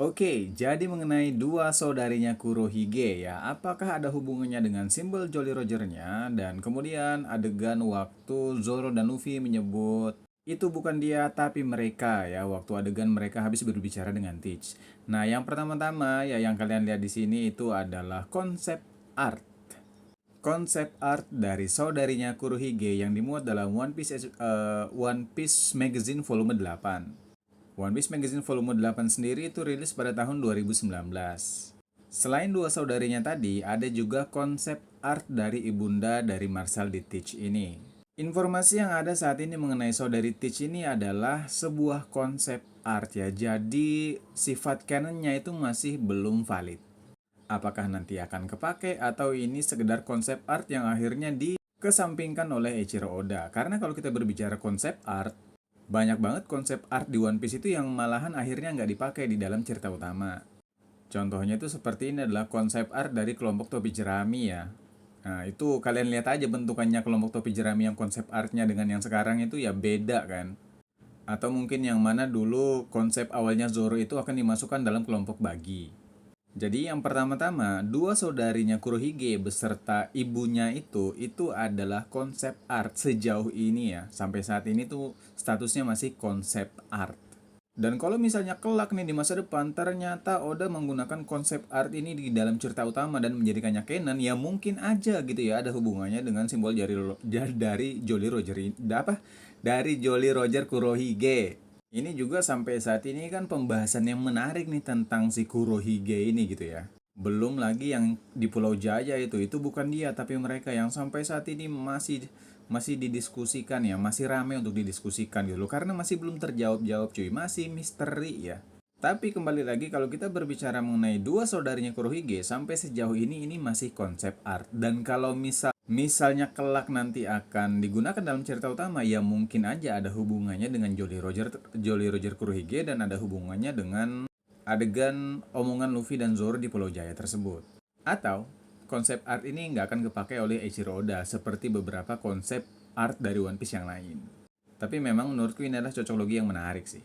Oke, jadi mengenai dua saudarinya Kurohige ya, apakah ada hubungannya dengan simbol Jolly Roger-nya? Dan kemudian adegan waktu Zoro dan Luffy menyebut itu bukan dia tapi mereka ya, waktu adegan mereka habis berbicara dengan Teach. Nah, yang pertama-tama ya yang kalian lihat di sini itu adalah konsep art. Konsep art dari saudarinya Kurohige yang dimuat dalam One Piece Magazine volume 8. One Piece Magazine volume 8 sendiri itu rilis pada tahun 2019. Selain dua saudarinya tadi, ada juga konsep art dari ibunda dari Marshall di Teach ini. Informasi yang ada saat ini mengenai saudari Teach ini adalah sebuah konsep art ya, jadi sifat canonnya itu masih belum valid. Apakah nanti akan kepake atau ini sekedar konsep art yang akhirnya dikesampingkan oleh Eiichiro Oda? Karena kalau kita berbicara konsep art, banyak banget konsep art di One Piece itu yang malahan akhirnya nggak dipakai di dalam cerita utama. Contohnya itu seperti ini adalah konsep art dari kelompok topi jerami ya. Nah itu kalian lihat aja bentukannya kelompok topi jerami yang konsep artnya dengan yang sekarang itu ya beda kan. Atau mungkin yang mana dulu konsep awalnya Zoro itu akan dimasukkan dalam kelompok bagi. Jadi yang pertama-tama, dua saudarinya Kurohige beserta ibunya itu adalah konsep art sejauh ini ya. Sampai saat ini tuh statusnya masih konsep art. Dan kalau misalnya kelak nih di masa depan ternyata Oda menggunakan konsep art ini di dalam cerita utama dan menjadikannya canon, ya mungkin aja gitu ya ada hubungannya dengan simbol dari Jolly Roger dari Jolly Roger Kurohige. Ini juga sampai saat ini kan pembahasan yang menarik nih tentang si Kurohige ini gitu ya. Belum lagi yang di Pulau Jaya itu bukan dia tapi mereka yang sampai saat ini masih masih didiskusikan ya, masih ramai untuk didiskusikan gitu loh karena masih belum terjawab-jawab cuy, masih misteri ya. Tapi kembali lagi kalau kita berbicara mengenai dua saudarinya Kurohige sampai sejauh ini masih konsep art dan kalau misalnya kelak nanti akan digunakan dalam cerita utama ya mungkin aja ada hubungannya dengan Jolly Roger Kurohige dan ada hubungannya dengan adegan omongan Luffy dan Zoro di Pulau Jaya tersebut. Atau konsep art ini nggak akan kepakai oleh Eiichiro Oda seperti beberapa konsep art dari One Piece yang lain. Tapi memang menurutku ini adalah cocokologi yang menarik sih.